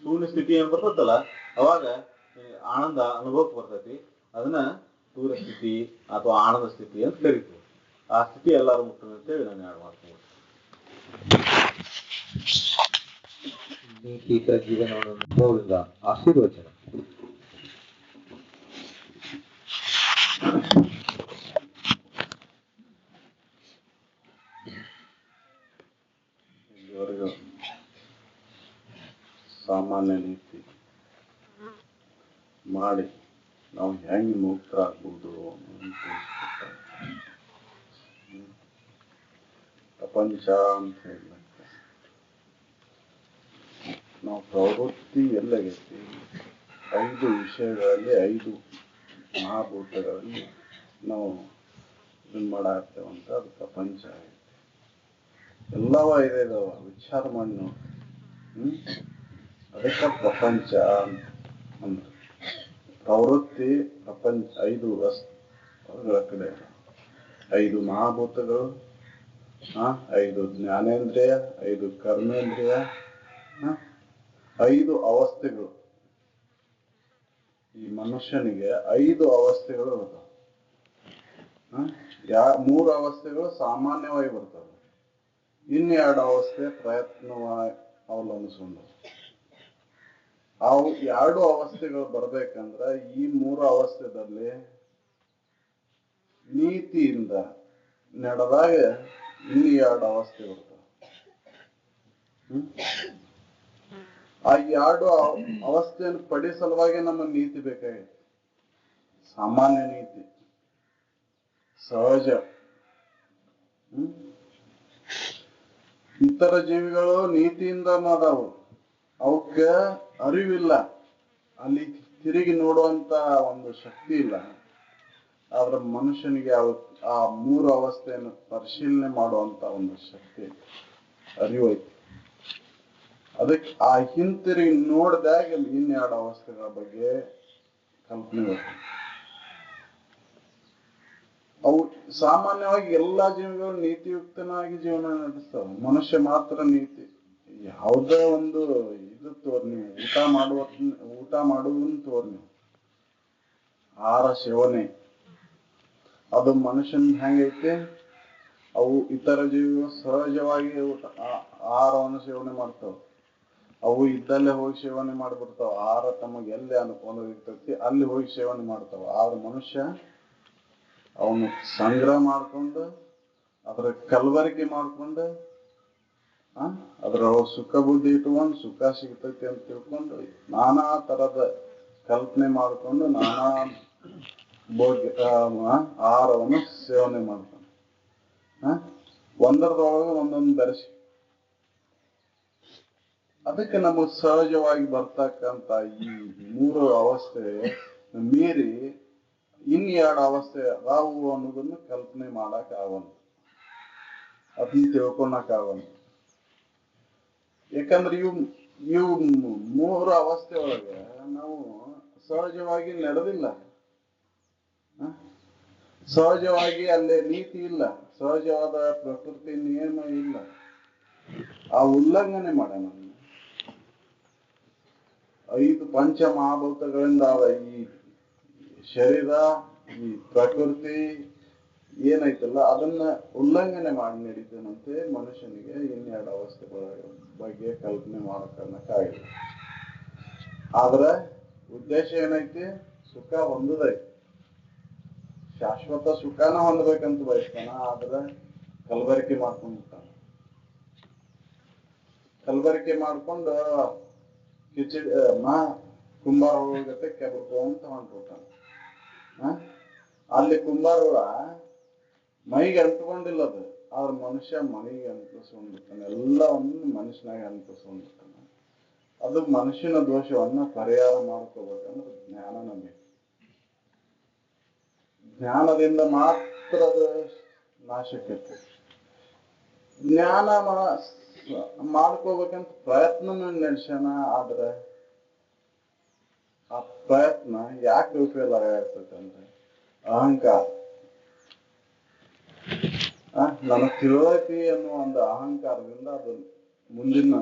ಶೂನ್ಯ ಸ್ಥಿತಿ ಏನ್ ಬರ್ತದಲ್ಲ ಅವಾಗ ಆನಂದ ಅನುಭವಕ್ಕೆ ಬರ್ತೈತಿ. ಅದನ್ನ ದೂರ ಸ್ಥಿತಿ ಅಥವಾ ಆನಂದ ಸ್ಥಿತಿ ಅಂತ ಕರಿತೀವಿ. ಆ ಸ್ಥಿತಿ ಎಲ್ಲರೂ ಮುಟ್ಟುತ್ತೆ ಅಂತೇಳಿ ನಾನು ಎರಡು ಮಾತು ನೀತಿಯುತ ಜೀವನವನ್ನು ಆಶೀರ್ವಚನ. ಇಲ್ಲಿವರೆಗೂ ಸಾಮಾನ್ಯ ನೀತಿ ಮಾಡಿ ನಾವು ಹೆಂಗೆ ಮುಕ್ತರಾಗ್ಬೋದು ಪ್ರಪಂಚ ಅಂತ ಹೇಳಕ್ಕೆ ನಾವು ಪ್ರವೃತ್ತಿ ಎಲ್ಲಾಗೈತಿ 5 ವಿಷಯಗಳಲ್ಲಿ 5 ಮಹಾಭೂತಗಳಲ್ಲಿ ನಾವು ಇದನ್ನ ಮಾಡಾಕ್ತೇವಂತ ಅದು ಪ್ರಪಂಚ ಆಗೈತಿ. ಎಲ್ಲವ ಇದಾವ ವಿಚಾರ ಮಾಡಿ ನಾವು ಅದಕ್ಕೆ ಪ್ರಪಂಚ ಅಂದ್ರೆ ಪ್ರವೃತ್ತಿ ಪ್ರಪಂಚ 5 ವಸ್ತುಗಳ ಕಡೆ 5 ಮಹಾಭೂತಗಳು 5 ಜ್ಞಾನೇಂದ್ರಿಯ 5 ಕರ್ಮೇಂದ್ರಿಯ 5 ಅವಸ್ಥೆಗಳು. ಈ ಮನುಷ್ಯನಿಗೆ 5 ಅವಸ್ಥೆಗಳು ಇರ್ತಾವ. 3 ಅವಸ್ಥೆಗಳು ಸಾಮಾನ್ಯವಾಗಿ ಬರ್ತವೆ, ಇನ್ನು2 ಅವಸ್ಥೆ ಪ್ರಯತ್ನವಾಗಿ ಅವಲಂಬಿಸ್ಕೊಂಡು. ಅವು 2 ಅವಸ್ಥೆಗಳು ಬರ್ಬೇಕಂದ್ರ ಈ 3 ಅವಸ್ಥೆದಲ್ಲಿ ನೀತಿಯಿಂದ ನಡೆದಾಗ ಇನ್ನು 2 ಅವಸ್ಥೆ ಬರ್ತವೆ. ಆ 2 ಅವಸ್ಥೆಯನ್ನು ಪಡಿ ಸಲುವಾಗಿ ನಮ್ಮ ನೀತಿ ಬೇಕಾಗಿತ್ತು. ಸಾಮಾನ್ಯ ನೀತಿ, ಸಹಜ. ಇತರ ಜೀವಿಗಳು ನೀತಿಯಿಂದ ಮಾದಾವು, ಅವಕ್ಕೆ ಅರಿವಿಲ್ಲ, ಅಲ್ಲಿ ತಿರುಗಿ ನೋಡುವಂತ ಒಂದು ಶಕ್ತಿ ಇಲ್ಲ. ಆದ್ರೆ ಮನುಷ್ಯನಿಗೆ ಆ 3 ಅವಸ್ಥೆಯನ್ನು ಪರಿಶೀಲನೆ ಮಾಡುವಂತ ಒಂದು ಶಕ್ತಿ, ಅರಿವೈತಿ. ಅದಕ್ಕೆ ಆ ಹಿಂತಿರುಗಿ ನೋಡಿದಾಗ ಇನ್ನು2 ಅವಸ್ಥೆಗಳ ಬಗ್ಗೆ ಕಲ್ಪನೆ ಬರ್ತದೆ. ಅವು ಸಾಮಾನ್ಯವಾಗಿ ಎಲ್ಲಾ ಜೀವಿಗಳು ನೀತಿಯುಕ್ತನಾಗಿ ಜೀವನ ನಡೆಸ್ತವೆ, ಮನುಷ್ಯ ಮಾತ್ರ ನೀತಿ. ಯಾವುದೇ ಒಂದು ಇದು ತೋರ್ ನೀವು ಊಟ ಮಾಡುವುದನ್ನು ತೋರ್ ನೀವು, ಆಹಾರ ಸೇವನೆ ಅದು ಮನುಷ್ಯನ್ ಹೆಂಗೈತೆ. ಅವು ಇತರ ಜೀವಿಗಳು ಸಹಜವಾಗಿ ಆಹಾರವನ್ನು ಸೇವನೆ ಮಾಡ್ತಾವ. ಅವು ಇದ್ದಲ್ಲೇ ಹೋಗಿ ಸೇವನೆ ಮಾಡ್ಬಿಡ್ತಾವ. ಆಹಾರ ತಮಗೆ ಎಲ್ಲಿ ಅನುಕೂಲ ಇರ್ತೈತಿ ಅಲ್ಲಿ ಹೋಗಿ ಸೇವನೆ ಮಾಡ್ತಾವ. ಆದ್ರೆ ಮನುಷ್ಯ ಅವನು ಸಂಗ್ರಹ ಮಾಡ್ಕೊಂಡು ಅದ್ರ ಕಲಬೆರಕೆ ಮಾಡ್ಕೊಂಡು ಅದ್ರ ಸುಖ ಬುದ್ಧಿ ಇಟ್ಕೊಂಡು ಸುಖ ಸಿಗ್ತೈತಿ ಅಂತ ತಿಳ್ಕೊಂಡು ನಾನಾ ತರದ ಕಲ್ಪನೆ ಮಾಡ್ಕೊಂಡು ನಾನಾ ಆಹಾರವನ್ನು ಸೇವನೆ ಮಾಡ್ತಾನೆ. ಒಂದರದೊಳಗೆ ಒಂದೊಂದು ಬೆರೆಸಿ. ಅದಕ್ಕೆ ನಮಗೆ ಸಹಜವಾಗಿ ಬರ್ತಕ್ಕಂತ ಈ 3 ಅವಸ್ಥೆ ಮೀರಿ ಇನ್ನು2 ಅವಸ್ಥೆ ಅದಾವು ಅನ್ನೋದನ್ನು ಕಲ್ಪನೆ ಮಾಡಕ್ ಆಗಲ್ಲ, ಅದನ್ನ ತಿಳ್ಕೊಳಕ್ ಆಗಲ್ಲ. ಯಾಕಂದ್ರೆ ಇವು 3 ಅವಸ್ಥೆ ಒಳಗೆ ನಾವು ಸಹಜವಾಗಿ ನಡೆದಿಲ್ಲ. ಸಹಜವಾಗಿ ಅಲ್ಲೇ ನೀತಿ ಇಲ್ಲ, ಸಹಜವಾದ ಪ್ರಕೃತಿ ನಿಯಮ ಇಲ್ಲ. ಆ ಉಲ್ಲಂಘನೆ ಮಾಡೋಣ. 5 ಪಂಚ ಮಹಾಭೂತಗಳಿಂದ ಈ ಶರೀರ ಈ ಪ್ರಕೃತಿ ಏನೈತಲ್ಲ ಅದನ್ನ ಉಲ್ಲಂಘನೆ ಮಾಡಿ ನಡೀತೇನಂತೆ ಮನುಷ್ಯನಿಗೆ ಇನ್ನು2 ಅವಸ್ಥೆಗಳ ಬಗ್ಗೆ ಕಲ್ಪನೆ ಮಾಡಕ್ಕಾಗಿಲ್ಲ. ಆದ್ರೆ ಉದ್ದೇಶ ಏನೈತಿ? ಸುಖ ಹೊಂದದೈತಿ, ಶಾಶ್ವತ ಸುಖನ ಹೊಂದಬೇಕಂತ ಬಯಸ್ತಾನ. ಆದ್ರೆ ಕಲಬೆರಕೆ ಮಾಡ್ಕೊಂಡ್ಬಿಡ್ತಾನ. ಕಲಬೆರಕೆ ಮಾಡ್ಕೊಂಡು ಕಿಚಡಿ ಕುಂಬಾರ ಹೋಗತ್ತೆ ಕೆಬರ್ಕೋ ಅಂತ ಹೊಂಟ್ಬಿಡ್ತಾನ. ಅಲ್ಲಿ ಕುಂಬಾರ ಮೈಗೆ ಅಂಟ್ಕೊಂಡಿಲ್ಲ ಅದು, ಆದ್ರೆ ಮನುಷ್ಯ ಮನೆಗೆ ಅಂಟಿಸ್ಕೊಂಡ್ಬಿಡ್ತಾನೆ. ಎಲ್ಲವನ್ನು ಮನುಷ್ಯನಾಗೆ ಅಂಟಿಸ್ಕೊಂಡ್ಬಿಡ್ತಾನೆ. ಅದು ಮನುಷ್ಯನ ದೋಷವನ್ನ ಪರಿಹಾರ ಮಾಡ್ಕೋಬೇಕಂದ್ರೆ ಜ್ಞಾನ ನಮಗೆ. ಜ್ಞಾನದಿಂದ ಮಾತ್ರ ಅದು ನಾಶಕ್ಕೆ. ಜ್ಞಾನ ಮಾಡ್ಕೋಬೇಕಂತ ಪ್ರಯತ್ನ ನಡೆಸ್ಯಾನ. ಆದ್ರೆ ಆ ಪ್ರಯತ್ನ ಯಾಕೆ ವಿಫಲ ಆಗ್ತದೆ ಅಂದ್ರೆ ಅಹಂಕಾರ. ನನಗ್ ತಿಳುವಳಿಕೆ ಅನ್ನೋ ಒಂದು ಅಹಂಕಾರದಿಂದ ಅದು ಮುಂದಿನ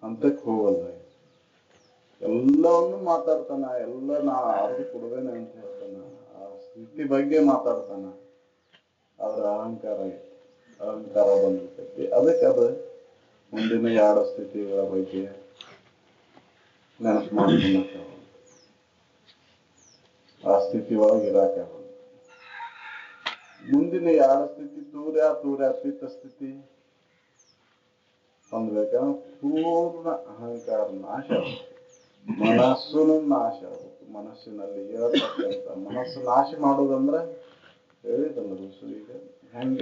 ಹಂತಕ್ಕೆ ಹೋಗಲ್ಲ. ಎಲ್ಲವನ್ನು ಮಾತಾಡ್ತಾನ, ಎಲ್ಲ ನಾ ಅವ್ರಿಗೆ ಕೊಡುವೇನೆ ಅಂತ ಹೇಳ್ತಾನ. ಸ್ಥಿತಿ ಬಗ್ಗೆ ಮಾತಾಡ್ತಾನ, ಆದ್ರ ಅಹಂಕಾರ ಬಂದ್ಬಿಟ್ಟೈತಿ. ಅದಕ್ಕೆ ಅದು ಮುಂದಿನ 2 ಸ್ಥಿತಿಗಳ ಬಗ್ಗೆ ನೆನಪು ಮಾಡ್ಕೊಳಕ ಆ ಸ್ಥಿತಿ ಒಳಗೆ ಇರಾಕ ಮುಂದಿನ 2 ಸ್ಥಿತಿ ತೂರ್ಯ ಪಿತ್ತ ಸ್ಥಿತಿ ಹೊಂದ್ಬೇಕಂದ್ರೆ ಪೂರ್ಣ ಅಹಂಕಾರ ನಾಶ ಆಗುತ್ತೆ, ಮನಸ್ಸುನು ನಾಶ ಆಗುತ್ತೆ. ಮನಸ್ಸಿನಲ್ಲಿ ಇರತಕ್ಕಂತ ಮನಸ್ಸು ನಾಶ ಮಾಡೋದಂದ್ರೆ ಹೇಳಿದಲ್ಲ ಈಗ ಹೆಂಗ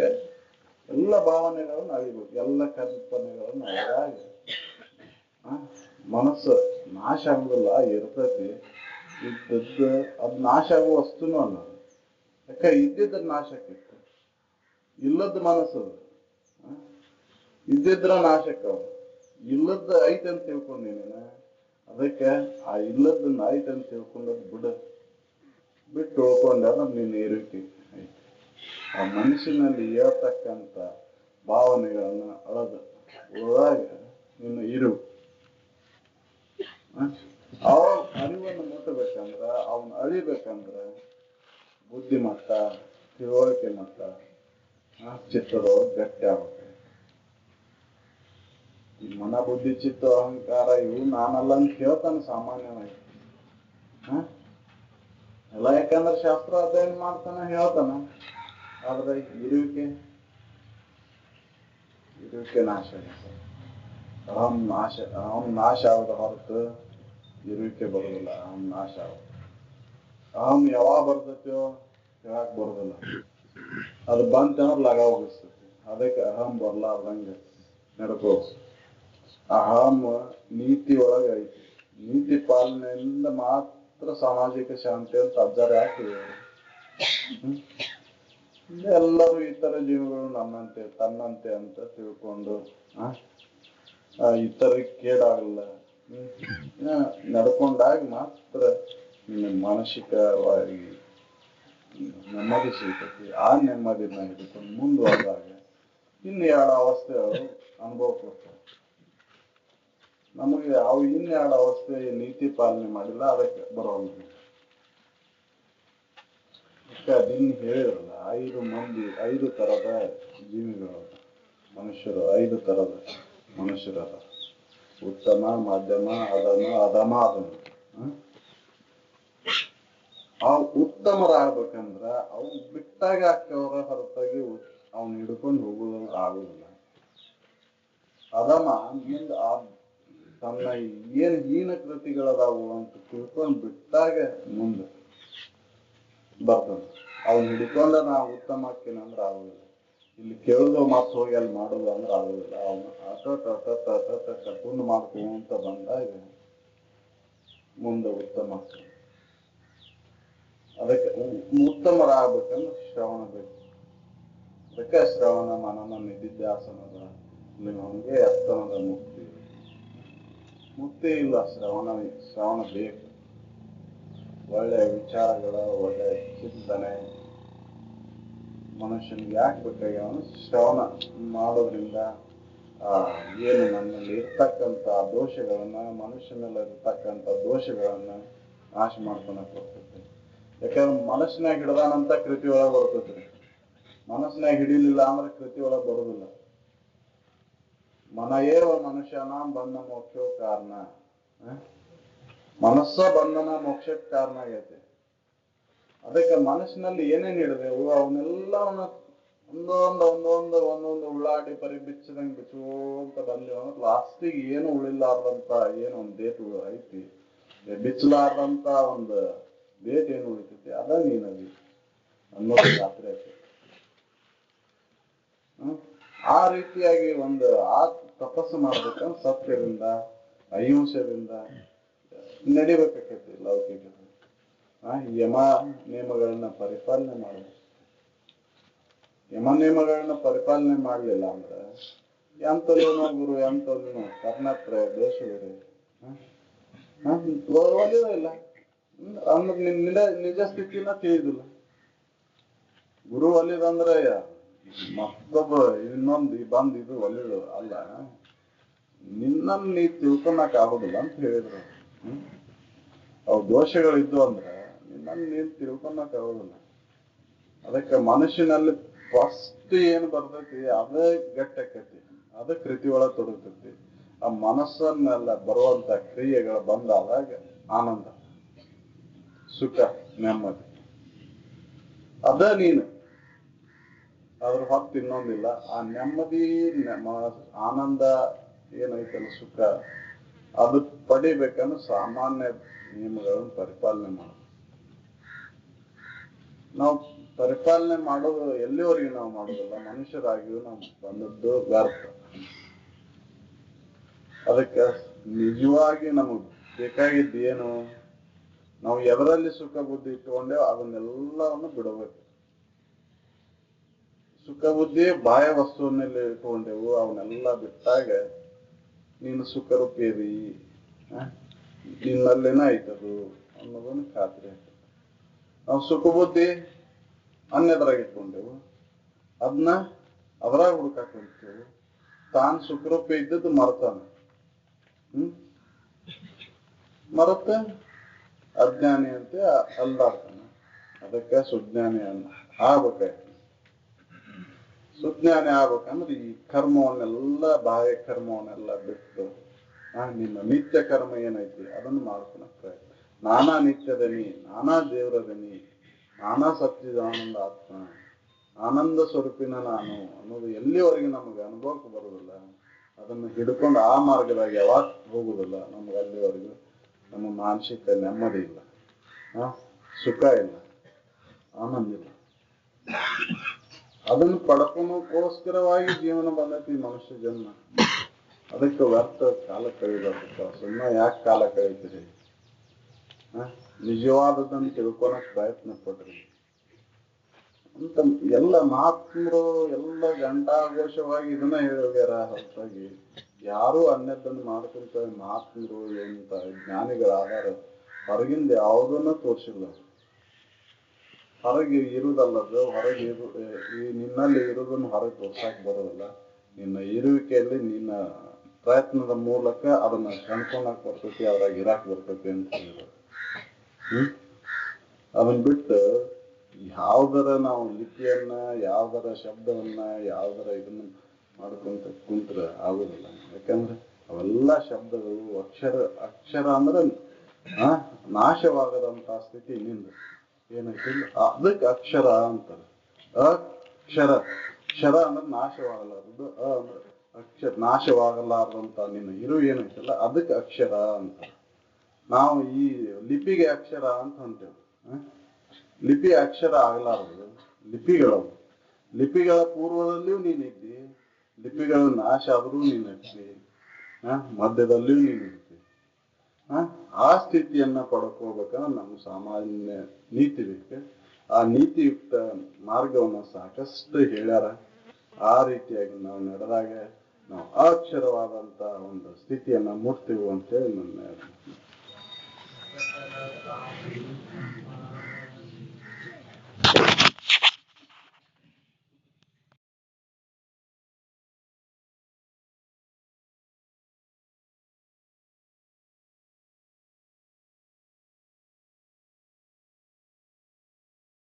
ಎಲ್ಲ ಭಾವನೆಗಳನ್ನು ಅಳಿಬೇಕು, ಎಲ್ಲ ಕಲ್ಪನೆಗಳನ್ನು ಅಳಗಾಗಿ ಮನಸ್ಸು ನಾಶ ಆಗುದಿಲ್ಲ, ಇರ್ತೈತಿ. ಇದ್ದದ್ದು ಅದ್ ನಾಶ ಆಗುವ ವಸ್ತುನು ಅಲ್ಲ. ಯಾಕ ಇದ್ದಿದ್ರ ನಾಶ ಆಕೈತಿ, ಇಲ್ಲದ ಮನಸ್ಸು ಇದ್ದಿದ್ರ ನಾಶಕ್ಕ ಇಲ್ಲದ ಐತೆ ಅಂತ ತಿಳ್ಕೊಂಡಿನ. ಅದಕ್ಕೆ ಆ ಇಲ್ಲದನ್ನ ಐತೆ ಅಂತ ತಿಳ್ಕೊಂಡದ್ ಬಿಟ್ಟು ಉಳ್ಕೊಂಡ್ರ ನೀನ್ ಇರುವಿಕೆ ಐತಿ. ಆ ಮನಸ್ಸಿನಲ್ಲಿ ಹೇಳ್ತಕ್ಕಂತ ಭಾವನೆಗಳನ್ನ ಒಳಗ ನೀನು ಇರು. ಅವ ಅರಿವನ್ನು ಮುಟ್ಟಬೇಕಂದ್ರ ಅವನ್ ಅಳಿಬೇಕಂದ್ರ ಬುದ್ಧಿಮಟ್ಟ, ತಿಳುವಳಿಕೆ ಮಟ್ಟ, ಚಿತ್ತದೊಳಗೆ ಗಟ್ಟಿ ಆಗ್ಬೇಕು. ಈ ಮನ ಬುದ್ಧಿ ಚಿತ್ತ ಅಹಂಕಾರ ಇವು ನಾನಲ್ಲ ಅಂತ ಹೇಳ್ತಾನೆ ಸಾಮಾನ್ಯವಾಗಿ. ಎಲ್ಲ ಯಾಕಂದ್ರೆ ಶಾಸ್ತ್ರ ಅಧ್ಯಯನ ಮಾಡ್ತಾನ ಹೇಳ್ತಾನ. ಆದ್ರೆ ಇರುವಿಕೆ ನಾಶ ಆಗುತ್ತೆ. ಅಹಂ ನಾಶ ಆಗದ ಹೊರತು ಇರುವಿಕೆ ಬರೋದಿಲ್ಲ. ಅಹಂ ನಾಶ ಆಗುತ್ತೆ. ಅಹಂ ಯಾವಾಗ ಬರ್ತೈತೋ ಹೇಳಕ್ ಬರೋದಿಲ್ಲ. ಅದು ಬಂತಂದ್ರೆ ಲಗ ಹೋಗಿಸ್ತೈತಿ. ಅದಕ್ಕೆ ಅಹಂ ಬರ್ಲಾರ್ದಂಗೆ ನಡ್ಕೋ. ಅಹಂ ನೀತಿ ಒಳಗೆ ಐತಿ. ನೀತಿ ಪಾಲನೆಯಿಂದ ಮಾತ್ರ ಸಾಮಾಜಿಕ ಶಾಂತಿ ಅಂತ ಅಜ್ಜಾರ ಹಾಕಿದೆ. ಎಲ್ಲರೂ ಇತರ ಜೀವಿಗಳು ನನ್ನಂತೆ ತನ್ನಂತೆ ಅಂತ ತಿಳ್ಕೊಂಡು ಇತರಿಗೆ ಕೇಡಾಗಲ್ಲ ನಡ್ಕೊಂಡಾಗ ಮಾತ್ರ ಮಾನಸಿಕವಾಗಿ ನೆಮ್ಮದಿ ಸಿಗ್ತೈತಿ. ಆ ನೆಮ್ಮದಿನ ಹಿಡ್ಕೊಂಡು ಮುಂದುವರೆದಾಗ ಇನ್ನು 2 ಅವಸ್ಥೆ ಅನುಭವ ಕೊಡ್ತಾರೆ ನಮಗೆ. ಅವು ಇನ್ನು 2 ಅವಸ್ಥೆ ನೀತಿ ಪಾಲನೆ ಮಾಡಿಲ್ಲ, ಅದಕ್ಕೆ ಬರೋಲ್ಲ. ಅದನ್ನ ಹೇಳಿರಲ್ಲ, 5 ತರದ ಜೀವಿಗಳು ಮನುಷ್ಯರು, 5 ತರದ ಮನುಷ್ಯರದ ಉತ್ತಮ, ಮಧ್ಯಮ, ಅಧಮ. ಆ ಉತ್ತಮರಾಗ್ಬೇಕಂದ್ರ ಅವು ಬಿಟ್ಟಾಗ ಹಾಕವ್ರ ಹೊರತಾಗಿ ಅವ್ನ ಹಿಡ್ಕೊಂಡು ಹೋಗೋದು ಆಗುದಿಲ್ಲ. ಅಧಮ ಮುಂದ ತನ್ನ ಏನ್ ಹೀನ ಕೃತಿಗಳದಾವು ಅಂತ ತಿಳ್ಕೊಂಡ್ ಬಿಟ್ಟಾಗ ಮುಂದೆ ಬರ್ತದೆ. ಅವ್ನ ಹಿಡ್ಕೊಂಡ ನಾವು ಉತ್ತಮ ಹಾಕಿನಂದ್ರ ಆಗುದಿಲ್ಲ. ಇಲ್ಲಿ ಕೇಳುದು ಮತ್ ಹೋಗಿ ಅಲ್ಲಿ ಮಾಡುದು ಅಂದ್ರೆ ಆಗುದಿಲ್ಲ. ಅವನು ಕಟ್ಕೊಂಡು ಮಾಡ್ಕೊಂತ ಬಂದಾಗ ಮುಂದೆ ಉತ್ತಮ. ಅದಕ್ಕೆ ಉತ್ತಮರಾಗ್ಬೇಕಂದ್ರೆ ಶ್ರವಣ ಬೇಕು. ಅದಕ್ಕೆ ಶ್ರವಣ ಮನನ ನಿಧಿಧ್ಯಾಸನದ ಅವನಿಗೆ ಅಸ್ತನದ ಮುಕ್ತಿ ಇಲ್ಲ. ಶ್ರವಣ ಬೇಕು. ಒಳ್ಳೆ ವಿಚಾರಗಳ, ಒಳ್ಳೆ ಚಿಂತನೆ ಮನುಷ್ಯನಿಗೆ ಯಾಕೆ ಬೇಕಾಗ್ಯಾವ? ಶ್ರವಣ ಮಾಡೋದ್ರಿಂದ ಏನು ನನ್ನಲ್ಲಿ ಇರ್ತಕ್ಕಂಥ ದೋಷಗಳನ್ನ, ಮನುಷ್ಯನಲ್ಲಿ ಇರ್ತಕ್ಕಂಥ ದೋಷಗಳನ್ನ ನಾಶ ಮಾಡ್ಕೊಳಕ್ ಬರ್ತೈತಿ. ಯಾಕಂದ್ರೆ ಮನಸ್ಸಿನಾಗ ಹಿಡ್ದಾನಂತ ಕೃತಿ ಒಳಗೆ ಬರ್ತೈತ್ರಿ. ಮನಸ್ಸಿನಾಗ ಹಿಡಿಲಿಲ್ಲ ಅಂದ್ರೆ ಕೃತಿ ಒಳಗೆ ಬರುದಿಲ್ಲ. ಮನಯೇವ ಮನುಷ್ಯನ ಬಂಧ ಮೋಕ್ಷ ಕಾರಣ. ಮನಸ್ಸ ಬಂಧನ ಮೋಕ್ಷಕ್ಕೆ ಕಾರಣ ಆಗೈತೆ. ಅದಕ್ಕೆ ಮನಸ್ಸಿನಲ್ಲಿ ಏನೇನ್ ಹಿಡಿದೆವು ಅವನ್ನೆಲ್ಲವನ್ನ ಒಂದೊಂದು ಉಳ್ಳಾಡಿ ಪರಿಬಿಚ್ಚದಂಗ್ ಬಿಚ್ಚೋಂತ ಬಂದೇವ ಅಂದ್ರೆ ಲಾಸ್ಟಿಗೆ ಏನು ಉಳಿಲಾರ್ದಂತ ಏನು ಒಂದ್ ಡೇಟ್ ಐತಿ, ಬಿಚ್ಚಲಾರ್ದಂತ ಒಂದು ಡೇಟ್ ಏನು ಉಳಿತೈತಿ, ಅದ ನೀನದಿ ಅನ್ನೋದು ಖಾತ್ರಿ ಐತಿ. ಆ ರೀತಿಯಾಗಿ ತಪಸ್ಸು ಮಾಡ್ಬೇಕಂದ್ರೆ ಸತ್ಯದಿಂದ, ಅಹಿಂಸೆಯಿಂದ ನಡಿಬೇಕಾಕೈತಿ ಲೌಕಿಕ. ಯಮ ನಿಯಮಗಳನ್ನ ಪರಿಪಾಲನೆ ಮಾಡಬೇಕು. ಯಮ ನಿಯಮಗಳನ್ನ ಪರಿಪಾಲನೆ ಮಾಡ್ಲಿಲ್ಲ ಅಂದ್ರೆ ಎಂತಲೂನೋ ಗುರು, ಎಂತಲೂನೋ ಕರ್ಣತ್ರಯ ದೋಷವಿದೆ. ಒಲಿಯೋದಿಲ್ಲ ಅಂದ್ರೆ ನಿಜ ಸ್ಥಿತಿನ ತಿಳಿದಿಲ್ಲ. ಗುರು ಒಲಿದಂದ್ರೆ ಮತ್ತೊಬ್ಬ ಇನ್ನೊಂದು ಇದು ಒಲಿದು ಅಲ್ಲ, ನಿನ್ನನ್ನು ನೀ ತಿಳ್ಕೊಳಕ್ ಆಗುದಿಲ್ಲ ಅಂತ ಹೇಳಿದ್ರು. ಅವು ದೋಷಗಳಿದ್ದು ಅಂದ್ರೆ ನಿನ್ನನ್ನು ನೀನ್ ತಿಳ್ಕೊಳಕ್ ಆಗುದಿಲ್ಲ. ಅದಕ್ಕೆ ಮನುಷ್ಯನಲ್ಲಿ ಫಸ್ಟ್ ಏನ್ ಬರ್ತೈತಿ ಅದೇ ಗಟ್ಟಕತಿ, ಅದ ಕೃತಿ ಒಳಗ ತೊಡಗ್ತೈತಿ. ಆ ಮನಸ್ಸನ್ನೆಲ್ಲ ಬರುವಂತ ಕ್ರಿಯೆಗಳು ಬಂದಾದಾಗ ಆನಂದ, ಸುಖ, ನೆಮ್ಮದಿ ಅದ ನೀನು. ಅದ್ರ ಹೊತ್ತು ಇನ್ನೊಂದಿಲ್ಲ. ಆ ನೆಮ್ಮದಿ ಆನಂದ ಏನೈತಲ್ಲ ಸುಖ, ಅದು ಪಡಿಬೇಕಂದ್ರೆ ಸಾಮಾನ್ಯ ನಿಯಮಗಳನ್ನು ಪರಿಪಾಲನೆ ಮಾಡೋದು. ನಾವು ಪರಿಪಾಲನೆ ಮಾಡೋದು ಎಲ್ಲಿವರೆಗೂ ನಾವು ಮಾಡೋದಿಲ್ಲ, ಮನುಷ್ಯರಾಗಿಯೂ ನಾವು ಬಂದದ್ದು ವ್ಯರ್ಥ. ಅದಕ್ಕೆ ನಿಜವಾಗಿ ನಮಗ್ ಬೇಕಾಗಿದ್ದು ಏನು, ನಾವು ಎದರಲ್ಲಿ ಸುಖ ಬುದ್ಧಿ ಇಟ್ಕೊಂಡೇವು ಅದನ್ನೆಲ್ಲವನ್ನು ಬಿಡಬೇಕು. ಸುಖ ಬುದ್ಧಿ ಬಾಹ್ಯ ವಸ್ತುವನ್ನೆಲ್ಲ ಇಟ್ಕೊಂಡೆವು, ಅವನ್ನೆಲ್ಲ ಬಿಟ್ಟಾಗ ನೀನು ಸುಖರೂಪೇರಿ, ನಿನ್ನಲ್ಲೇನ ಐತದು ಅನ್ನೋದನ್ನು ಖಾತ್ರಿ ಆಗ್ತದೆ. ನಾವು ಸುಖ ಬುದ್ಧಿ ಅನ್ಯದ್ರಾಗ ಇಟ್ಕೊಂಡೆವು, ಅದನ್ನ ಅದ್ರಾಗ ಹುಡುಕಾಕ್ ಹೊಂಟೇವು. ತಾನು ಸುಖರೂಪ ಇದ್ದದ್ದು ಮರ್ತಾನ. ಮರತ ಅಜ್ಞಾನಿ ಅಂತ ಅಲ್ಲಾಡ್ತಾನ. ಅದಕ್ಕೆ ಸುಜ್ಞಾನಿ ಆಗ್ಬೇಕಾಯ್ತು. ಸುಜ್ಞಾನಿ ಆಗ್ಬೇಕಂದ್ರೆ ಈ ಕರ್ಮವನ್ನೆಲ್ಲ ಬಾಹ್ಯ ಕರ್ಮವನ್ನೆಲ್ಲ ಬಿಟ್ಟು ನಿನ್ನ ನಿತ್ಯ ಕರ್ಮ ಏನೈತಿ ಅದನ್ನು ಮಾಡ್ಕೊಳಕ್ ಪ್ರಯತ್ನ. ನಾನಾ ನಿತ್ಯದನಿ, ನಾನಾ ದೇವರದನಿ, ನಾನಾ ಸಚ್ಚಿದಾನಂದ ಆತ್ಮ, ಆನಂದ ಸ್ವರೂಪಿನ ನಾನು ಅನ್ನೋದು ಎಲ್ಲಿವರೆಗೆ ನಮಗೆ ಅನುಭವಕ್ಕೆ ಬರುದಿಲ್ಲ, ಅದನ್ನು ಹಿಡ್ಕೊಂಡು ಆ ಮಾರ್ಗದಾಗ ಯಾವಾಗ ಹೋಗುದಿಲ್ಲ, ನಮ್ಗೆ ಅಲ್ಲಿವರೆಗೂ ನಮ್ಮ ಮಾನಸಿಕ ನೆಮ್ಮದಿ ಇಲ್ಲ, ಸುಖ ಇಲ್ಲ, ಆನಂದ ಇಲ್ಲ. ಅದನ್ನು ಪಡ್ಕೊಳಕ್ಕೋಸ್ಕರವಾಗಿ ಜೀವನ ಬಂದೈತಿ ಮನುಷ್ಯ ಜನ್ಮ. ಅದಕ್ಕೆ ವ್ಯರ್ಥ ಕಾಲ ಕಳಿಬೇಕಪ್ಪ. ಸುಮ್ಮನೆ ಯಾಕೆ ಕಾಲ ಕಳೀತೀರಿ? ನಿಜವಾದದನ್ನು ತಿಳ್ಕೊಳಕ್ ಪ್ರಯತ್ನ ಪಡ್ರಿ ಅಂತ ಎಲ್ಲ ಮಹಾತ್ಮರು ಎಲ್ಲ ಗಂಟಾಘೋಷವಾಗಿ ಇದನ್ನ ಹೇಳೋಗ್ಯಾರ. ಹೊರತಾಗಿ ಯಾರು ಅನ್ಯದನ್ನು ಮಾಡ್ಕೊಂತ ಮಹಾತ್ಮರು ಎಂತ ಜ್ಞಾನಿಗಳಾದಾರ ಹೊರಗಿಂದ ಯಾವುದನ್ನ ತೋರಿಸಿಲ್ಲ. ಹೊರಗೆ ಇರುವುದಲ್ಲದು, ಹೊರಗೆ ನಿನ್ನಲ್ಲಿ ಇರುವುದನ್ನು ಹೊರಗೆ ತೋರ್ಸಾಕ್ ಬರೋದಿಲ್ಲ. ನಿನ್ನ ಇರುವಿಕೆಯಲ್ಲಿ ನಿನ್ನ ಪ್ರಯತ್ನದ ಮೂಲಕ ಅದನ್ನ ಕಂಡ್ಕೊಳಕ್ ಬರ್ತೈತಿ, ಅದ್ರಾಗ ಇರಾಕ್ ಬರ್ತೈತಿ ಅಂತ ಹೇಳಿದ್ರು. ಅದನ್ನ ಬಿಟ್ಟು ಯಾವ್ದರ ನಾವು ಲಿಪಿಯನ್ನ, ಯಾವ್ದರ ಶಬ್ದವನ್ನ, ಯಾವ್ದರ ಇದನ್ನ ಮಾಡ್ಕೊಂತ ಕುಂತ್ರ ಆಗುದಿಲ್ಲ. ಯಾಕಂದ್ರೆ ಅವೆಲ್ಲ ಶಬ್ದಗಳು ಅಕ್ಷರ ಅಂದ್ರೆ ನಾಶವಾಗದಂತ ಸ್ಥಿತಿ ನಿಂದ ಏನೈತಿ ಅದಕ್ಕೆ ಅಕ್ಷರ ಅಂತಾರೆ. ಅಕ್ಷರ ಅಂದ್ರೆ ನಾಶವಾಗಲಾರದು, ಅಂದ್ರೆ ನಾಶವಾಗಲಾರದಂತ ನಿನ್ನ ಇರು ಏನೈತಲ್ಲ ಅದಕ್ಕೆ ಅಕ್ಷರ ಅಂತ. ನಾವು ಈ ಲಿಪಿಗೆ ಅಕ್ಷರ ಅಂತ ಅಂತೇವೆ. ಲಿಪಿ ಅಕ್ಷರ ಆಗಲಾರದು, ಲಿಪಿಗಳವು. ಲಿಪಿಗಳ ಪೂರ್ವದಲ್ಲಿಯೂ ನೀನಿದ್ದಿ, ಲಿಪಿಗಳ ನಾಶ ಆದ್ರೂ ನೀನಿದ್ದಿ, ಮಧ್ಯದಲ್ಲಿಯೂ ನೀನಿದ್ದಿ. ಆ ಸ್ಥಿತಿಯನ್ನ ಪಡ್ಕೋಬೇಕಂದ್ರೆ ನಮ್ಗೆ ಸಾಮಾನ್ಯ ನೀತಿ ಬೇಕು. ಆ ನೀತಿಯುಕ್ತ ಮಾರ್ಗವನ್ನ ಸಾಕಷ್ಟು ಹೇಳ್ಯಾರ. ಆ ರೀತಿಯಾಗಿ ನಾವು ನಡೆದಾಗ ನಾವು ಅಕ್ಷರವಾದಂತ ಒಂದು ಸ್ಥಿತಿಯನ್ನ ಮುಟ್ತೀವಿ ಅಂತೇಳಿ ನನ್ನ